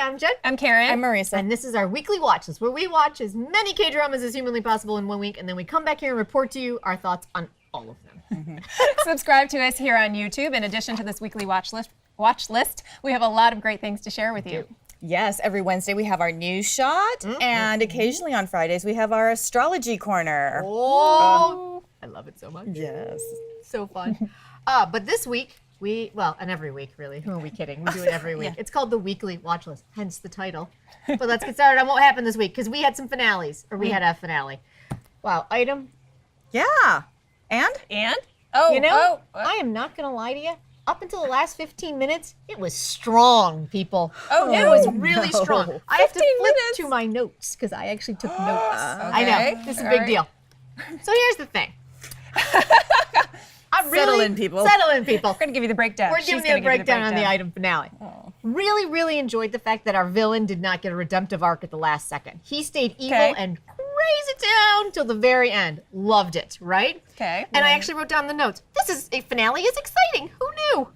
I'm Jen. I'm Karen. I'm Marisa. And this is our weekly watch list, where we watch as many K-dramas as humanly possible in 1 week, and then we come back here and report to you our thoughts on all of them. Subscribe to us here on YouTube. In addition to this weekly watch list, we have a lot of great things to share with you. Yes, every Wednesday we have our news shot, and occasionally on Fridays we have our astrology corner. Oh, I love it so much. Yes. So fun. But this week, and every week really, who are we kidding? We do it every week. It's called the weekly watch list, hence the title. But let's get started on what happened this week, because we had some finales, or we had a finale. Wow, item. Yeah. And? Oh, You know, I am not going to lie to you. Up until the last 15 minutes, it was strong, people. Oh, it no. was really strong. I have to 15 flip minutes? to my notes, because I actually took notes. I Okay. know, this is a All big right. deal. So here's the thing. Settle in, people. Settle in, people. We're going to give you the breakdown. We're She's giving you gonna a give breakdown on the item finale. Oh. Really, really enjoyed the fact that our villain did not get a redemptive arc at the last second. He stayed evil Okay. and crazy it down till the very end. Loved it, right? Okay. And I actually wrote down the notes. This is a finale is exciting. Who knew?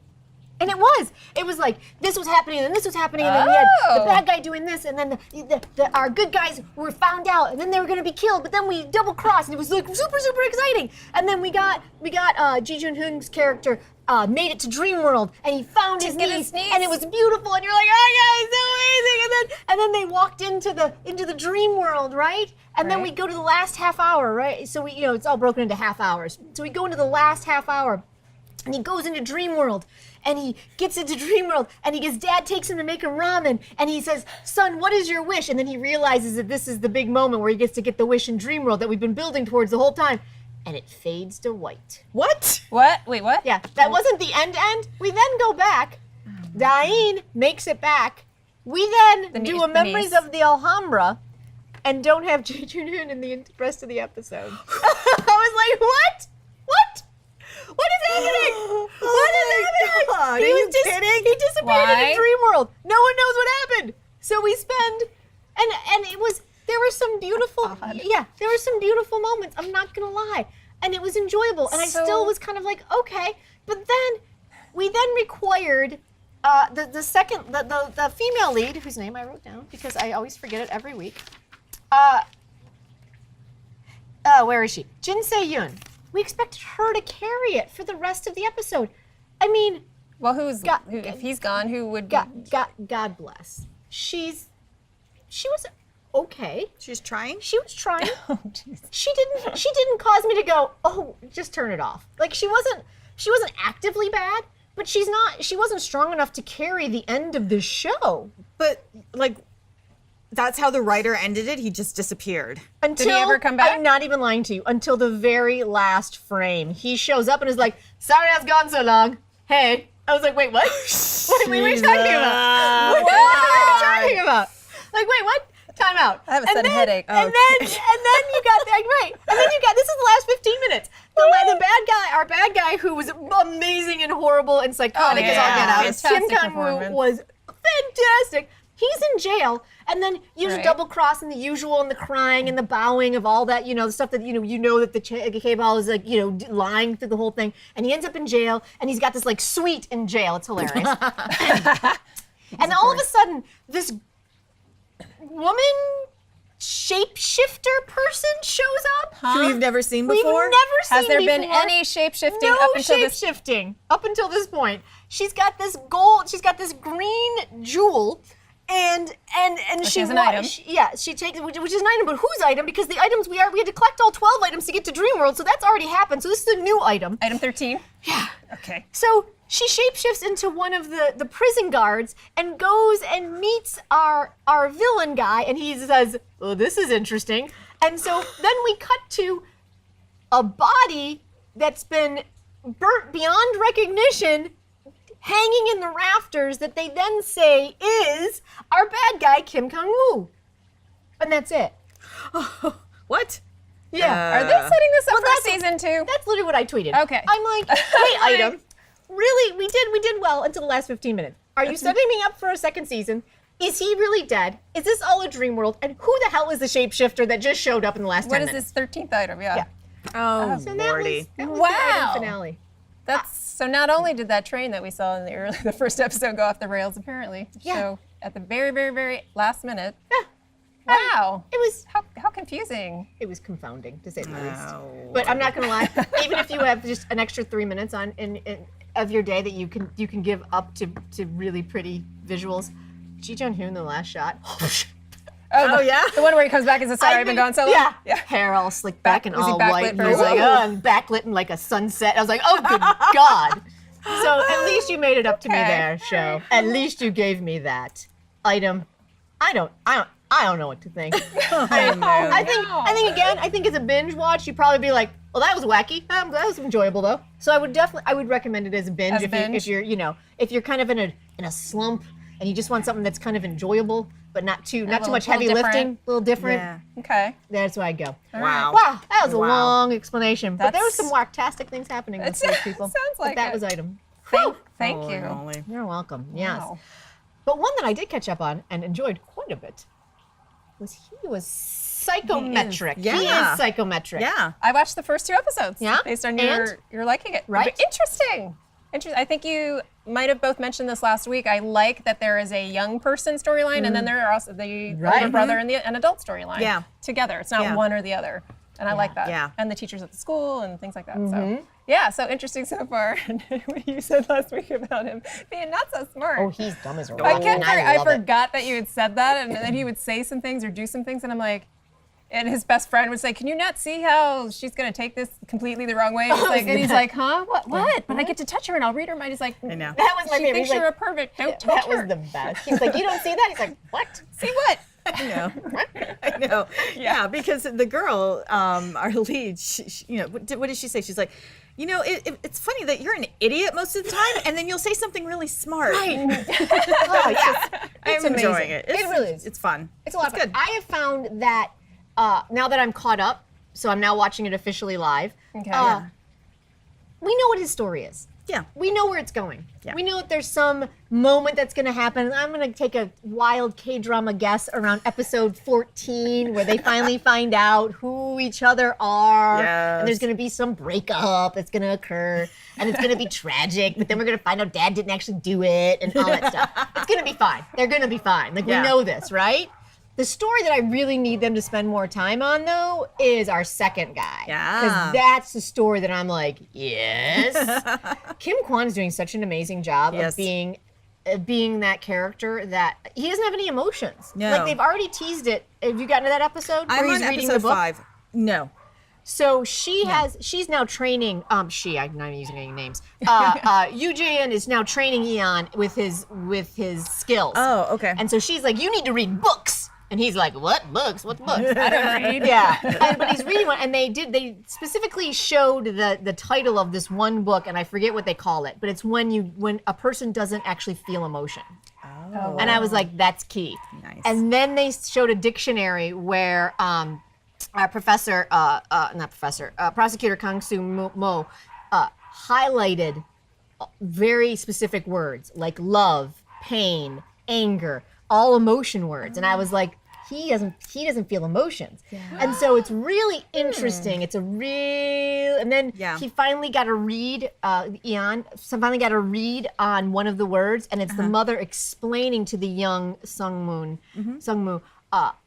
And it was. It was like this was happening, and this was happening, and then we had the bad guy doing this, and then our good guys were found out, and then they were going to be killed, but then we double crossed, and it was like super, super exciting. And then we got Ji Jun Hoon's character made it to Dream World, and he found his get niece, his niece. and it was beautiful, and you're like, oh yeah, it's so amazing. And then they walked into the Dream World, right? And then we go to the last half hour, right? So we, it's all broken into half hours. So we go into the last half hour. And he goes into Dream World, and he gets into Dream World, and his dad takes him to make him ramen, and he says, son, what is your wish? And then he realizes that this is the big moment where he gets to get the wish in Dream World that we've been building towards the whole time. And it fades to white. What? What? Wait, what? Yeah, that wasn't the end. We then go back. Dain makes it back. We then do a Memories of the Alhambra and don't have Ji Jun Hoon in the rest of the episode. I was like, what? What? What is happening? What is happening? God, are you kidding? He disappeared Why? in the Dream World. No one knows what happened. So we spend, and it was, there were some beautiful, there were some beautiful moments. I'm not gonna lie, and it was enjoyable. And I still was kind of like, okay, but then we then required the female lead, whose name I wrote down because I always forget it every week. Where is she? Jin Se-yoon. We expected her to carry it for the rest of the episode. I mean, Well, if he's gone, who would? God bless. She was okay. She's trying? She was trying. Oh, jeez. She didn't cause me to go, oh, just turn it off. Like she wasn't actively bad, but she wasn't strong enough to carry the end of the show. But, like, that's how the writer ended it? He just disappeared. Until, Did he ever come back? I'm not even lying to you. Until the very last frame, he shows up and is like, "Sorry, I was gone so long. Hey." I was like, "Wait, what? What are you talking about? What are you talking about? Like, wait, what? Time out." I have a sudden headache. And then you got right. And then you got this is the last 15 minutes. The bad guy, our bad guy, who was amazing and horrible and psychotic as all get out. Fantastic Kim Kang-woo performance. was fantastic. He's in jail, and then you just double cross and the usual and the crying and the bowing of all that, the stuff that you know that the K-ball is like, lying through the whole thing, and he ends up in jail, and he's got this like suite in jail. It's hilarious. And all of a sudden, this woman shapeshifter person shows up. Who you've never seen We've before? never seen Has there been before. any shape-shifting No up until this? shape-shifting up until this point. She's got this gold. She's got this green jewel, and Which she is an item. she takes which is an item, but whose item? Because the items we had to collect all 12 items to get to Dream World, so that's already happened. So this is a new item. Item 13. Yeah. Okay. So she shapeshifts into one of the prison guards and goes and meets our villain guy, and he says, "Oh, this is interesting." And so then we cut to a body that's been burnt beyond recognition, hanging in the rafters, that they then say is our bad guy, Kim Kang-woo. And that's it. What? Yeah. Are they setting this up Well, for season 2? That's literally what I tweeted. Okay. I'm like, hey, item. Really, we did well until the last 15 minutes. Are you setting me up for a second season? Is he really dead? Is this all a dream world? And who the hell is the shapeshifter that just showed up in the last 10 What is minutes? this 13th item? Yeah. Oh, So Lordy. that was Wow. the item finale. That's so. Not only did that train that we saw in the first episode go off the rails, apparently. Yeah. So at the very, very, very last minute. Yeah. Wow. It was How confusing. it was confounding to say the least. But I'm not gonna lie. Even if you have just an extra 3 minutes on of your day that you can give up to really pretty visuals, Ji Jun-hoon, the last shot. Oh, yeah? The one where he comes back and says, sorry, I've been gone so long? Yeah. Hair all slicked back and was he all backlit white. And for he's a like, while? I'm backlit in like a sunset. I was like, oh, good God. So at least you made it up to me Okay. there, show. At least you gave me that item. I don't know what to think. I think again, I think as a binge watch, you'd probably be like, well, that was wacky. That was enjoyable though. So I would recommend it as a binge, As a binge? if you're kind of in a slump and you just want something that's kind of enjoyable, but not too much heavy lifting, a little different. Yeah. Okay. That's where I go. Wow. Wow, that was a Wow. long explanation, but there was That's- some wacktastic things happening this week, people. sounds But like that it. was item. Thank Holy you. moly. You're welcome. Yes. Wow. But one that I did catch up on and enjoyed quite a bit was psychometric. He is. He Yeah. is psychometric. Yeah. I watched the first 2 episodes. Yeah? Based on And? your liking it. Right. But interesting. I think you might have both mentioned this last week. I like that there is a young person storyline, and then there are also the Right. older brother and an adult storyline. Yeah. Together. It's not Yeah. one or the other. And I like that. Yeah. And the teachers at the school and things like that. So yeah, so interesting so far. What you said last week about him being not so smart. Oh, he's dumb as a rock. I can't. I love it. forgot that you had said that, and then he would say some things or do some things, and I'm like, and his best friend would say, "Can you not see how she's gonna take this completely the wrong way?" And he's like, "Huh? What? But I get to touch her and I'll read her mind." He's like, I know. That was my "She favorite. thinks He's you're like, a pervert. Don't touch that her." was the best. He's like, you don't see that? He's like, what? See what? I know. I know. Yeah, because the girl, our lead, she, what did she say? She's like, it's funny that you're an idiot most of the time, and then you'll say something really smart. Right. Oh, yeah. I'm amazing. enjoying it. It really is. It's fun. It's a lot of fun. good. I have found that now that I'm caught up, so I'm now watching it officially live, Okay. we know what his story is. Yeah. We know where it's going. Yeah. We know that there's some moment that's going to happen. I'm going to take a wild K-drama guess around episode 14 where they finally find out who each other are. Yes. And there's going to be some breakup that's going to occur. And it's going to be tragic. But then we're going to find out Dad didn't actually do it and all that stuff. It's going to be fine. They're going to be fine. Like, Yeah. we know this, right? The story that I really need them to spend more time on, though, is our second guy. Yeah. Because that's the story that I'm like, yes. Kim Kwan is doing such an amazing job Yes. of being that character that he doesn't have any emotions. No. Like, they've already teased it. Have you gotten to that episode I'm where he's on reading episode the book? 5. No. So she's now training, I'm not even using any names. Yoo Jae-in is now training Eon with his skills. Oh, okay. And so she's like, you need to read books. And he's like, what books? What's books? I don't read. Yeah, but he's reading one, and they specifically showed the title of this one book, and I forget what they call it, but it's when a person doesn't actually feel emotion. Oh. And I was like, that's key. Nice. And then they showed a dictionary where our prosecutor Kang Soo Mo highlighted very specific words like love, pain, anger, all emotion words, and I was like, he doesn't feel emotions. And so it's really interesting. It's a real, and then he finally got a read, Eon finally got a read on one of the words, and it's the mother explaining to the young Sungmoo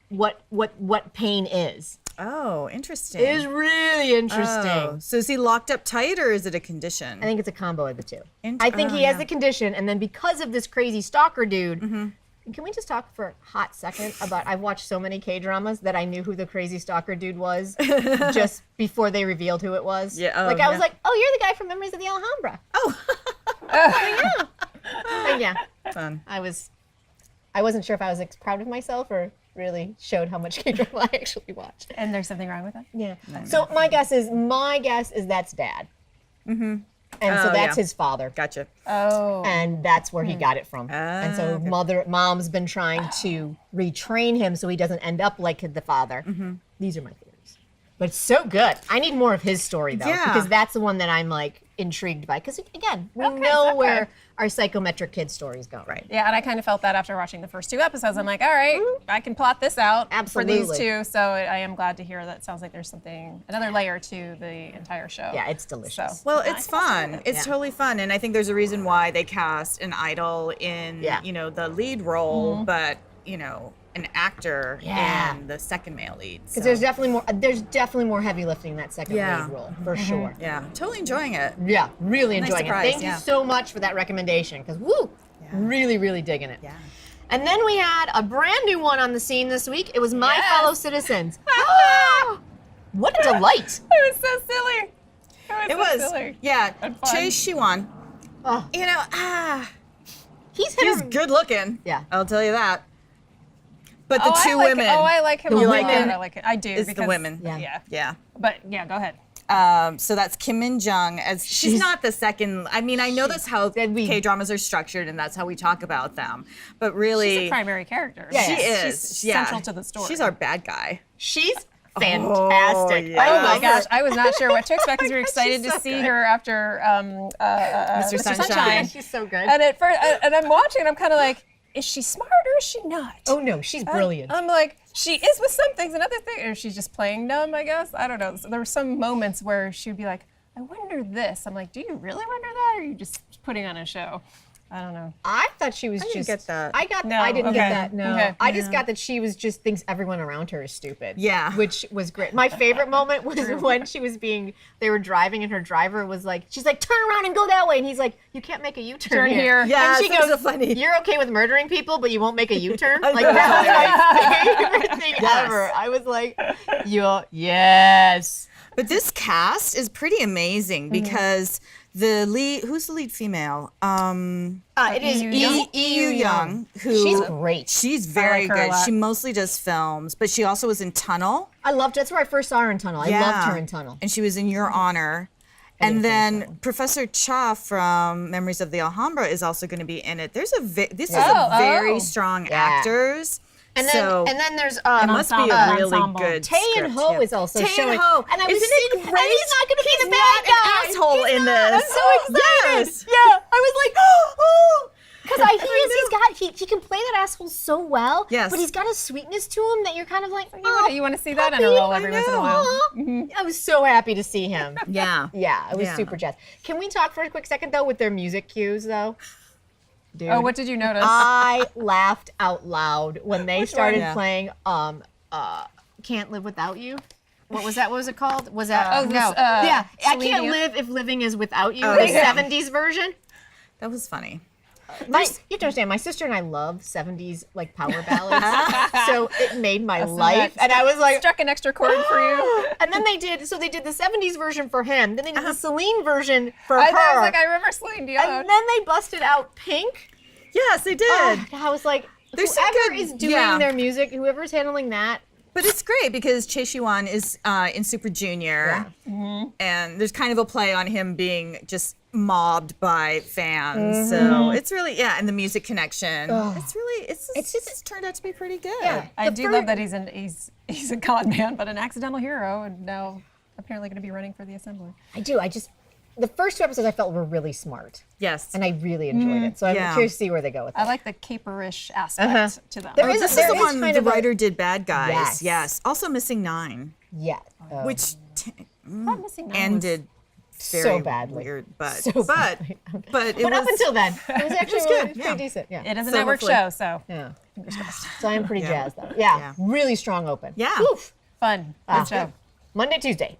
what pain is. Oh, interesting. It is really interesting. Oh, so is he locked up tight, or is it a condition? I think it's a combo of the two. Inter- I think oh, he has yeah. the condition, and then because of this crazy stalker dude, can we just talk for a hot second about, I've watched so many K-dramas that I knew who the crazy stalker dude was just before they revealed who it was. Yeah, oh, like, I was yeah. like, oh, you're the guy from Memories of the Alhambra. Oh, And yeah, fun. I wasn't sure if I was proud of myself or really showed how much K-drama I actually watch. And there's something wrong with that? Yeah. So my guess is that's Dad. Mm-hmm. And so Oh, that's yeah. his father. Gotcha. Oh. And that's where he got it from. And so okay. mom's been trying to retrain him so he doesn't end up like the father. These are my theories. But it's so good. I need more of his story though, Yeah. because that's the one that I'm like, intrigued by, because again, we know okay. where our psychometric kid stories go. Right. Yeah, and I kind of felt that after watching the first 2 episodes. I'm like, all right, I can plot this out for these Absolutely. 2. So I am glad to hear that. It sounds like there's another layer to the entire show. Yeah, it's delicious. So, Well, yeah, it's I can fun. see it. It's totally fun, and I think there's a reason why they cast an idol in, you know, the lead role, but you know, an actor in the second male lead. So. Because there's definitely more heavy lifting in that second Yeah. lead role, for sure. Yeah, totally enjoying it. Yeah, really Nice enjoying surprise, it. Thank you so much for that recommendation, because really, really digging it. Yeah. And then we had a brand new one on the scene this week. It was My Yes. Fellow Citizens. Ah! What a delight. It was so silly. It was. Silly. Yeah. And fun. Chase Shiwan. Oh, You know, he's he's good looking. Yeah. I'll tell you that. But the Oh, two I like women. It. Oh, I like him. You a like lot. him? I like it. I do. Is the because, women. Yeah. Yeah. But yeah, go ahead. So that's Kim Min Jung as she's not the second. I mean, I know that's how K dramas are structured, and that's how we talk about them. But really, She's a primary character. she is. She's yeah. central to the story. She's our bad guy. She's fantastic. yeah. I Oh love my her. gosh, I was not sure what to expect because we were excited She's to so see good. her after Mr. Sunshine. She's so good. And at first, and I'm watching, and I'm kind of like, is she smart or is she not? Oh no, she's brilliant. I'm like, she is with some things and other things, or she's just playing dumb, I guess. I don't know. So there were some moments where she would be like, I wonder this. I'm like, do you really wonder that, or are you just putting on a show? I don't know. I thought she was didn't just. get that. I got. No, I didn't okay. get that. No, Okay. I just got that she was just thinks everyone around her is stupid. Yeah. which was great. My favorite moment was when she was being. They were driving and her driver was like, she's like, turn around and go that way, and he's like, you can't make a U-turn Turn here. Yeah, and she that was goes, so funny. you're okay with murdering people, but you won't make a U-turn. Like that was my favorite thing ever. I was like, yes. But this cast is pretty amazing because the lead, who's the lead female? It is EU Young, who She's great. She's very like her a good. lot. She mostly does films, but she also was in Tunnel. I loved. That's where I first saw her in Tunnel. I loved her in Tunnel. And she was in Your Honor. And then Professor Cha from Memories of the Alhambra is also going to be in it. This is a very strong actors. And then so there's it must be a really ensemble. good Tay and script, Ho yeah. is also Tay showing. and Ho. And I was Isn't seeing, it great? And he's not going to be He's the bad not guy. an asshole He's in not. this. I'm so excited. Yes. Yeah, I was like, oh, because he can play that asshole so well. Yes. But he's got a sweetness to him that you're kind of like, You want to see that in a role every once in a while. I was so happy to see him. Yeah. Yeah, I was Yeah. super jazzed. Can we talk for a quick second though with their music cues though? Dude. Oh, what did you notice? I laughed out loud when they started Yeah. playing Can't Live Without You. What was that? What was it called? Was that Oh, this, no. Yeah. I Celine Can't Dion? Live If Living Is Without You, Oh, the yeah. 70s version. That was funny. You have to understand, my sister and I love 70s like power ballads. So it made my life. that And I was like, Struck an extra chord for you. and then they did the 70s version for him. Then they did the Celine version for I her. was like, I remember Celine Dion. and then they busted out Pink. Yes, they did. I was like, There's some whoever good- is doing yeah. their music, whoever's handling that. But it's great because Choi Siwon is in Super Junior, and there's kind of a play on him being just mobbed by fans. So it's really and the music connection. It's turned out to be pretty good. Yeah. I The do fir- love that he's a con man, but an accidental hero, and now apparently going to be running for the assembly. I do. The first 2 episodes I felt were really smart, Yes. and I really enjoyed it. So I'm Yeah. curious to see where they go with I that. like the caperish aspect to them. There is- This is there the is one kind the of a- writer did Bad Guys. Yes. Also Missing 9, Yeah. which Not missing out. ended So very badly. weird, but So but badly. but it But was up until then, it was actually was really, good, pretty yeah. decent. Yeah. It is a So network hopefully- show, so Yeah. So I'm pretty Yeah. jazzed though. Yeah. Yeah. Really strong open. Yeah. Oof. fun. Good show. Monday, Tuesday.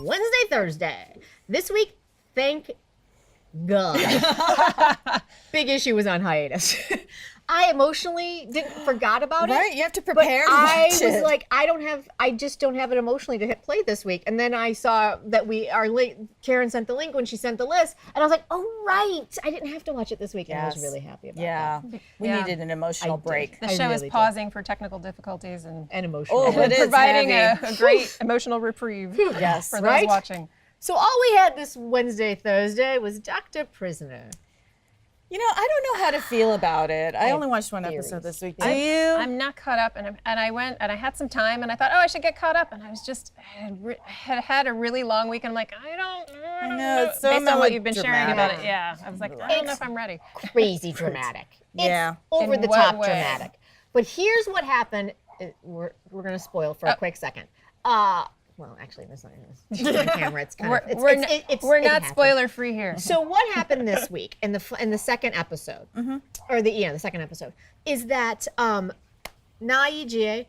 Wednesday, Thursday. This week, thank God. Big issue was on hiatus. I emotionally forgot about it. Right, you have to But prepare to I watch was it. like, I just don't have it emotionally to hit play this week. And then I saw that Karen sent the link when she sent the list, and I was like, oh right, I didn't have to watch it this week, and I was really happy about that. We Yeah. needed an emotional break. The I show really is did. pausing for technical difficulties and And emotional. Oh, it is providing heavy. a great emotional reprieve Yes, for those right? watching. So all we had this Thursday was Dr. Prisoner. You know, I don't know how to feel about it. I have only watched one theories. episode this week. Do you? I'm not caught up, and I went and I had some time, and I thought, oh, I should get caught up, and I was just had a really long week, and I'm like, I don't know, it's so based on what you've been sharing about melodramatic. it, yeah, I was like, I don't know if I'm ready. Crazy dramatic. Yeah. It's over In the what top way? dramatic. But here's what happened. We're going to spoil for a quick second. Well, actually, that's not on camera. It's kind of We're it not happened. spoiler free here. So what happened this week in the second episode, or the second episode, is that Naijie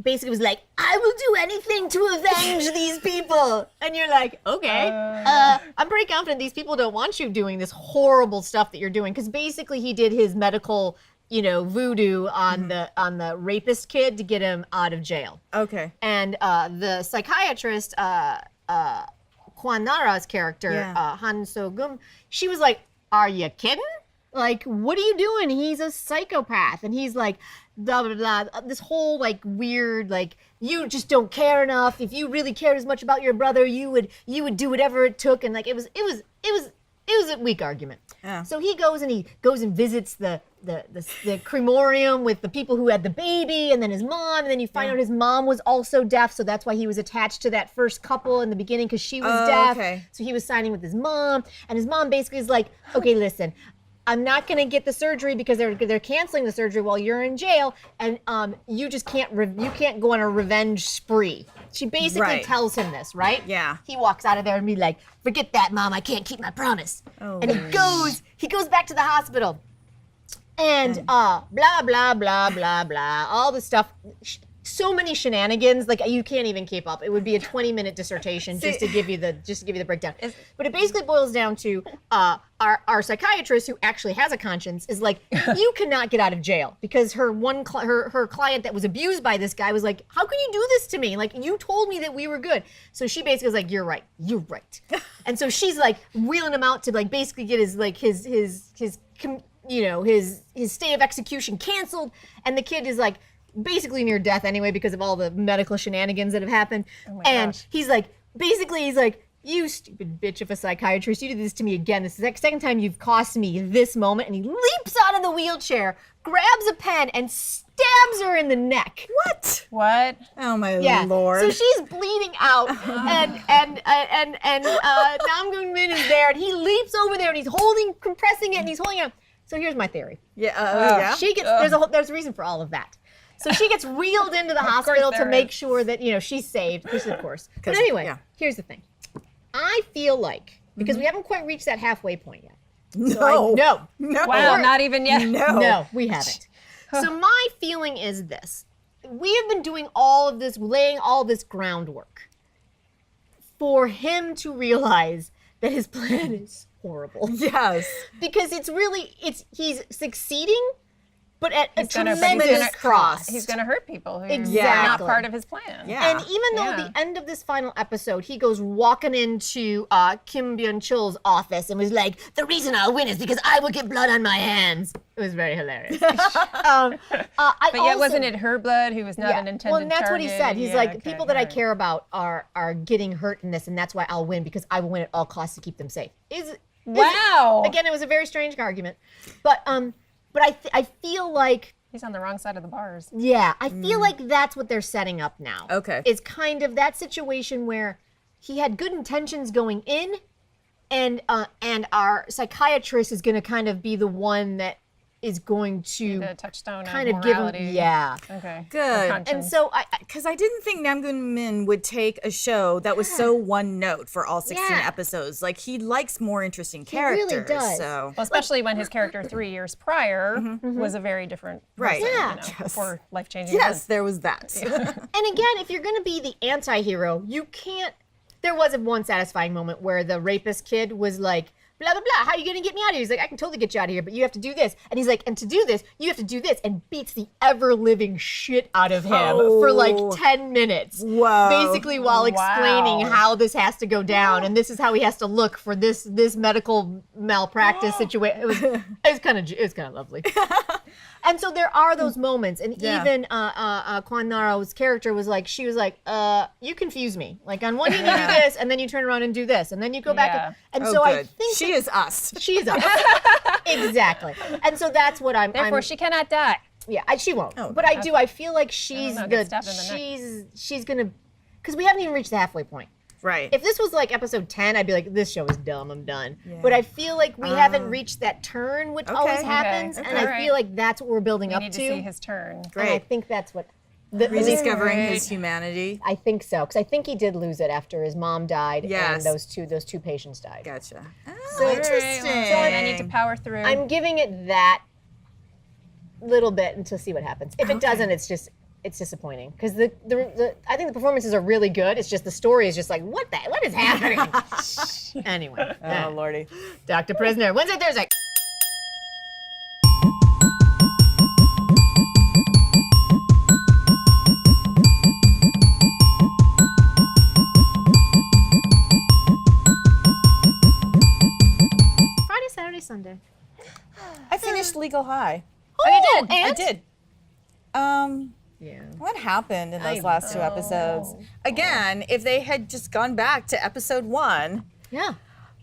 basically was like, I will do anything to avenge these people, and you're like, okay, I'm pretty confident these people don't want you doing this horrible stuff that you're doing, because basically he did his medical, voodoo on the rapist kid to get him out of jail. Okay. And the psychiatrist, Kwan Nara's character, Han So-gum, she was like, are you kidding? Like, what are you doing? He's a psychopath. And he's like, blah, blah, blah. This whole, like, weird, like, you just don't care enough. If you really cared as much about your brother, you would do whatever it took. And, like, it was a weak argument. Yeah. So he goes and visits the cremorium with the people who had the baby, and then his mom, and then you find out his mom was also deaf, so that's why he was attached to that first couple in the beginning, because she was deaf. Okay. So he was signing with his mom, and his mom basically is like, okay, listen, I'm not gonna get the surgery because they're canceling the surgery while you're in jail, and you just can't go on a revenge spree. She basically tells him this, right? Yeah. He walks out of there and be like, forget that, Mom, I can't keep my promise. Oh. And he goes back to the hospital. And blah, blah, blah, blah, blah, all the stuff. So many shenanigans, like you can't even keep up. It would be a 20-minute dissertation just to give you the breakdown. But it basically boils down to our psychiatrist, who actually has a conscience, is like, you cannot get out of jail, because her client that was abused by this guy was like, how can you do this to me? Like, you told me that we were good. So she basically was like, you're right. And so she's like wheeling him out to like basically get his stay of execution canceled, and the kid is like basically near death anyway because of all the medical shenanigans that have happened. He's like, you stupid bitch of a psychiatrist, you did this to me again. This is the second time you've cost me this moment. And he leaps out of the wheelchair, grabs a pen, and stabs her in the neck. What? Oh my Yeah. Lord. So she's bleeding out, and Nam Gung-min is there, and he leaps over there, and he's compressing it, and he's holding it. So here's my theory. Yeah. She gets there's a reason for all of that. So she gets wheeled into the hospital to there make is. sure that she's saved, of course. But anyway, here's the thing. I feel like, because we haven't quite reached that halfway point yet. No. No. Wow, not even yet. No, we haven't. So my feeling is this. We have been doing all of this, laying all this groundwork for him to realize that his plan is horrible. Yes. Because he's succeeding, but at a He's gonna tremendous cost. He's going to hurt people who are not Exactly. part of his plan. Yeah. And even though at the end of this final episode, he goes walking into Kim Byung-chul's office and was like, the reason I'll win is because I will get blood on my hands. It was very hilarious. But yet, wasn't it her blood who was not an intended Well, and that's what he target? said. He's like, people that I care about are getting hurt in this, and that's why I'll win, because I will win at all costs to keep them safe. Wow. Again, it was a very strange argument. But I feel like, He's on the wrong side of the bars. yeah, I feel like that's what they're setting up now. Okay. Is kind of that situation where he had good intentions going in, and our psychiatrist is going to kind of be the one that is going to The touchstone kind of of give him, morality. yeah. Okay. Good. Or And conscience. So Because I didn't think Nam Gun-min would take a show that was so one note for all 16 Yeah. episodes. Like, he likes more interesting really characters. does. So Well, especially when his character 3 years prior was a very different Right. person, Yeah. before life-changing yes, events. there was that. And again, if you're going to be the anti-hero, you can't. There was one satisfying moment where the rapist kid was like, blah, blah, blah. How are you going to get me out of here? He's like, I can totally get you out of here, but you have to do this. And he's like, and to do this, you have to do this. And beats the ever-living shit out of him for like 10 minutes. Whoa. Basically while explaining how this has to go down. And this is how he has to look for this medical malpractice situation. It was kind of lovely. And so there are those moments. And even Kwan Naro's character was like, she was like, you confuse me. Like on one hand you do this, and then you turn around and do this, and then you go back. And so I think she is us. She is us. Exactly. And so that's what Therefore, she cannot die. Yeah, she won't. But I feel like she's gonna, because we haven't even reached the halfway point. Right. If this was like episode 10, I'd be like, this show is dumb, I'm done. Yeah. But I feel like we haven't reached that turn, which always happens, and I feel like that's what we're building up to. We need to see his turn. Great. And I think that's what... rediscovering his humanity. I think so, because I think he did lose it after his mom died and those two patients died. Gotcha. Oh, So interesting. So I need to power through. I'm giving it that little bit until see what happens. If it doesn't, it's disappointing because I think the performances are really good. It's just the story is just like what is happening? Anyway, oh lordy, Dr. Prisoner, Wednesday, Thursday. Friday, Saturday, Sunday. I finished Legal High. Oh, you did? I did. Yeah. What happened in those last two episodes? Again, if they had just gone back to episode 1, Yeah.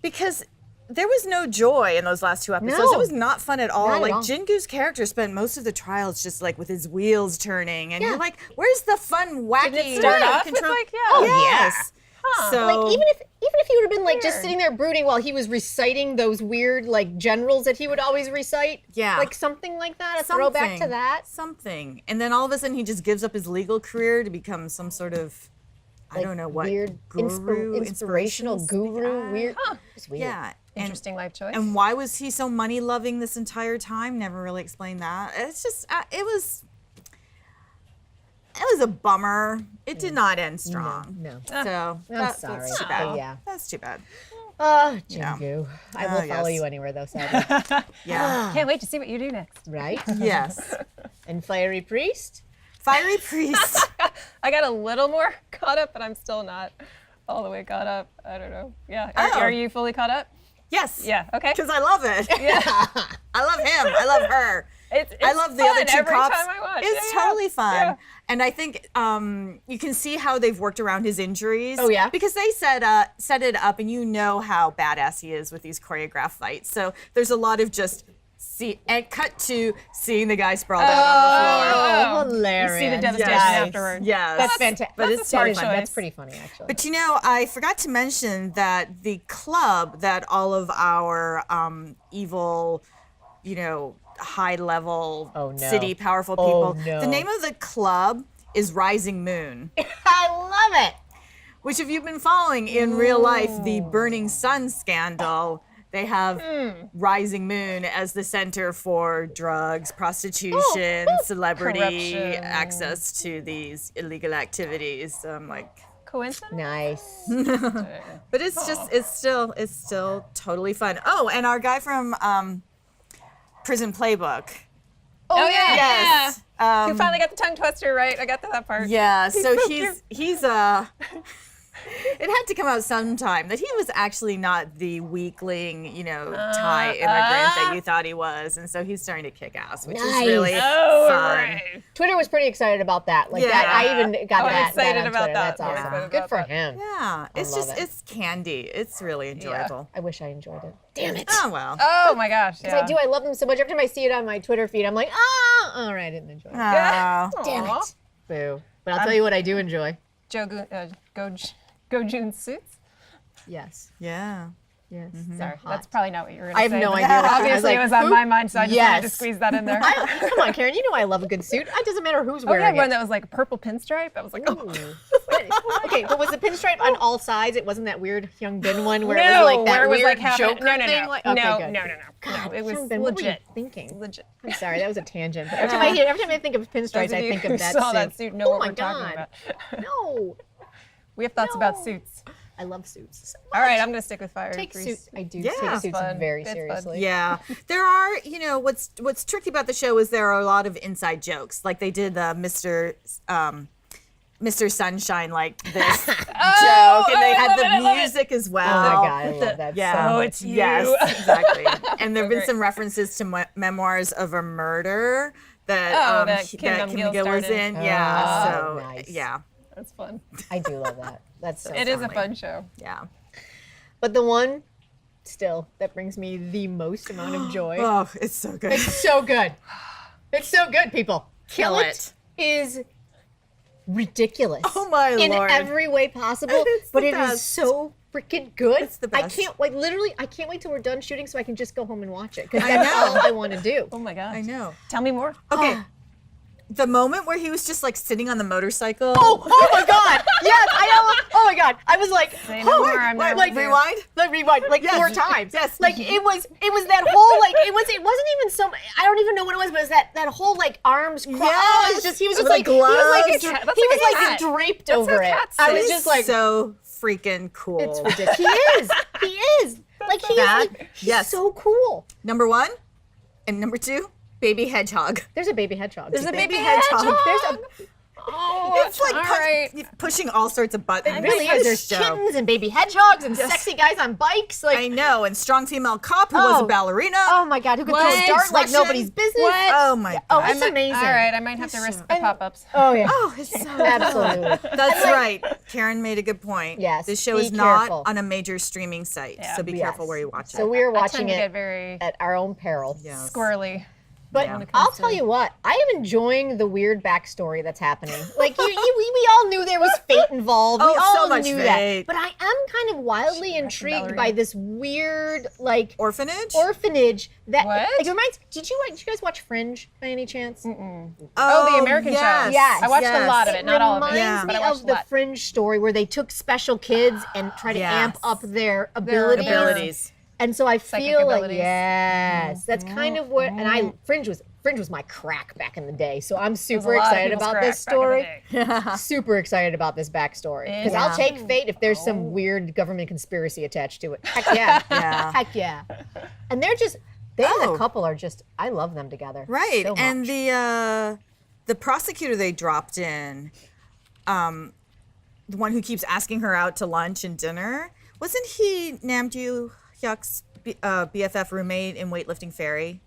because there was no joy in those last 2 episodes. No. It was not fun at all. Not at Like all. Jingu's character spent most of the trials just like with his wheels turning, and you're like, "Where's the fun, wacky?" Did it start off with control? like, Yes. So Like even if he would have been like just sitting there brooding while he was reciting those weird like generals that he would always recite, like something like that, a throwback to that. something, and then all of a sudden he just gives up his legal career to become some sort of I don't know what weird guru, inspirational guru, weird. It's weird. Yeah. Interesting life choice. And why was he so money loving this entire time? Never really explained that. It's just it was a bummer. It did not end strong. No. So I'm sorry. That's too bad. Yeah. That's too bad. Jingu. I will follow yes. you anywhere though, sadly. Yeah. Can't wait to see what you do next. Right? Yes. And Fiery Priest? Fiery Priest. I got a little more caught up, but I'm still not all the way caught up. I don't know. Yeah. Oh. Are you fully caught up? Yes. Yeah. Okay. Because I love it. Yeah. I love him. I love her. It's I love the fun other two every cops. time I watch. It's Yeah, totally fun. yeah. And I think you can see how they've worked around his injuries. Oh, yeah? Because they set it up, and you know how badass he is with these choreographed fights. So there's a lot of just and cut to seeing the guy sprawled out on the floor. Oh, hilarious. You see the devastation Yes. afterward. Yes. That's fantastic. But it's totally fun. That's pretty funny, actually. But you know, I forgot to mention that the club that all of our evil, high-level city powerful people, the name of the club is Rising Moon. I love it. Which, if you've been following in real life, the Burning Sun scandal, they have Rising Moon as the center for drugs, prostitution, celebrity, Corruption. access to these illegal activities. So I'm like, Coincidence? Nice. but it's still totally fun. Oh, and our guy from Prison Playbook. Oh, yeah. Yes. You finally got the tongue twister right. I got to that part. Yeah, so cute. he's it had to come out sometime that he was actually not the weakling, Thai immigrant that you thought he was, and so he's starting to kick ass, which is really fun. Right. Twitter was pretty excited about that. Like Yeah. that, I even got I'm that. excited on about Twitter. that. That's I'm awesome. excited Good about for that. him. Yeah, love it. it's candy. It's really enjoyable. I wish I enjoyed it. Damn it. Oh well. Oh my gosh. Yeah. I do. I love them so much. Every time I see it on my Twitter feed, I'm like, all right, I didn't enjoy it. Oh. Damn Aw. it. Boo. But I'll tell you what I do enjoy. Go-Jun's suits. Yes. Yeah. Yes. Sorry, that's probably not what you were going to I have say. no but idea what- I was Obviously, like, it was on who? my mind, so I just wanted to Yes. squeeze that in there. Come on, Karen. You know I love a good suit. It doesn't matter who's Oh, we had wearing one it. that was like a purple pinstripe. I was like, oh. Okay, but was the pinstripe on all sides? It wasn't that weird Hyung Bin one where it No, was like that where it was weird like half Joker no. thing? Like, okay, No, good. no. God, It was Hyung Bin, what were you legit. thinking? Legit. I'm sorry, that was a tangent. But every time I think of pinstripes, Those of I you think who of that saw suit. that suit know Oh what my we're talking God. about. No. We have thoughts about suits. I love Suits. So All right, I'm gonna stick with Fire. take Grease. Suits. I do Yeah. take Suits Fun. very It's fun. seriously. Yeah, there are. What's tricky about the show is there are a lot of inside jokes. Like they did the Mr. Sunshine like this joke, and they had the music as well. Oh my god, I love that. Yeah. So it's you. Yes, exactly. And there have been great. some references to memoirs of a murder that, that Kim Gill was started. in. Yeah. Oh, So nice. yeah, That's fun. I do love that. That's so It is a funny. fun show. yeah. But the one still that brings me the most amount of joy. Oh, it's so good. It's so good. It's so good, people. Kill it. is ridiculous. Oh my in Lord. every way possible, It's but the it is best. so freaking good. It's the I best. can't wait. Literally, I can't wait till we're done shooting so I can just go home and watch it because I that's know. all I want to do. Oh my god. I know. Tell me more. Okay. The moment where he was just like sitting on the motorcycle. Oh my god! Yes, I know. Oh my god! I was like, Say no more, I'm there like with you. rewind. like rewind like Yes. 4 times. Yes. Like it was that whole like it wasn't even so. I don't even know what it was, but it was that whole like arms crossed. Yes. It was just he was just With like the he was like gloves. a, That's he was like a like cat. draped That's over how it. cats I sit. was He's just like so freaking cool. it's ridiculous. He is like he's That- like he's yes. so cool. Number 1 and number 2, baby hedgehog. There's a baby hedgehog. There's a too. baby hedgehog. hedgehog. There's a Oh, It's like all right. pushing all sorts of buttons. it really is. There's Show. kittens and baby hedgehogs and Yes. sexy guys on bikes. Like I know, and strong female cop who was Oh. a ballerina. oh my god, who could throw What? a dart like Russian? nobody's business? What? Oh my Oh, god. it's amazing. All right, I might have to risk the pop-ups. Oh yeah. Oh, it's so Absolutely. That's right. Karen made a good point. Yes, This show be is not careful. on a major streaming site, Yeah. so be Yes. careful where you watch So it. we are I tend watching to get it very at our own peril. Yes. squirrely. But Yeah. I'll tell you what, I am enjoying the weird backstory that's happening. Like we all knew there was fate involved. We Oh, all so much knew fate. that. But I am kind of wildly intrigued ballerina. by this weird like Orphanage? orphanage that What? like it reminds. Did you guys watch Fringe by any chance? Oh, the American show. yes. Yes. I watched yes. a lot of it, not all of it. Reminds Yeah. But I me watched of a the lot. Fringe story where they took special kids and tried to Yes. amp up their abilities. Abilities. And so I Psychic feel like abilities. yes, that's kind of what. And Fringe was my crack back in the day. So I'm super a lot of excited people's about crack this back in the story. day. Super excited about this backstory because Yeah. I'll take fate if there's some weird government conspiracy attached to it. Heck yeah, Yeah. heck yeah. And they're just they as Oh. a couple are just I love them together. Right. so And much. the prosecutor they dropped in, the one who keeps asking her out to lunch and dinner, wasn't he Namju Hyuk's BFF roommate in Weightlifting Fairy?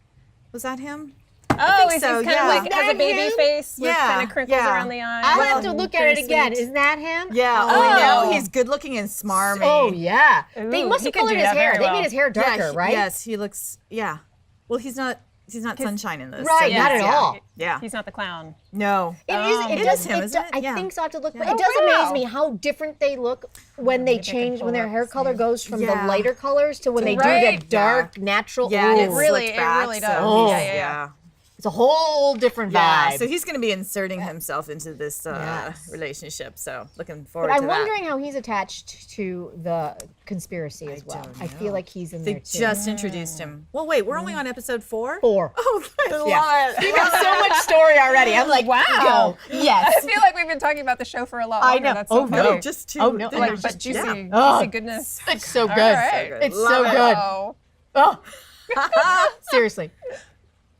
Was that him? Oh, he's so, kind yeah. of like has a Is that baby him? face with Yeah, kind of crinkles yeah. around the eyes. I'll Well, have to look at pretty it again. sweet. Isn't that him? Yeah. Oh, I know. Oh. He's good looking and smarmy. Oh yeah. They Ooh, must he have could colored do his that hair. very They well. made his hair darker, right? Yes, he looks. Yeah. Well, he's not Sunshine in this. Right, so not yes, at yeah. all. Yeah. He's not the clown. No. It is. It does. is him, isn't it? I Yeah. think so. I have to look. But Yeah. it does Oh, wow. amaze me how different they look when they Maybe I can change, when their pull hair up, color see. goes from the Yeah. lighter colors to when they do Right. that dark, natural. Yeah, and Ooh. it's really- slicked it back, really so does. Oh. he's- Yeah. It's a whole different vibe. Yeah, so he's going to be inserting himself into this Yes. relationship. So looking forward but to I'm that. wondering how he's attached to the conspiracy as well. don't I feel know. like he's in They there too. just introduced him. Well, wait, we're only on episode 4? 4. Oh, there's a Yeah. lot. You got so much story already. I'm like, Wow. go. I Yes. feel like we've been talking about the show for a lot I longer. know. That's so Oh, funny. no. No, just 2. Oh, no. They're Like, just- but juicy, yeah. Oh. juicy goodness. It's so good. All right. good. It's Love so it. good. Oh. Oh. Seriously.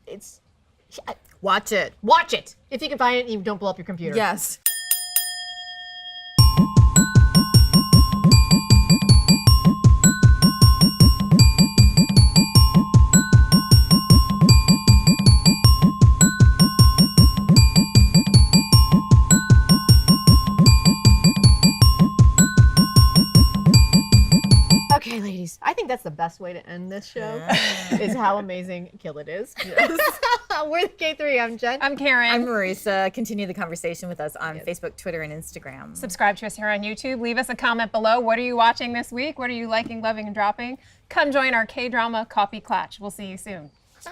It's Watch it. watch it. If you can find it, you don't blow up your computer. Yes. Okay, ladies. I think that's the best way to end this show. Is how amazing Kill It is. We're the K3. I'm Jen. I'm Karen. I'm Marisa. Continue the conversation with us on Facebook, Twitter, and Instagram. Subscribe to us here on YouTube. Leave us a comment below. What are you watching this week? What are you liking, loving, and dropping? Come join our K-drama Copy Klatch. We'll see you soon. Bye.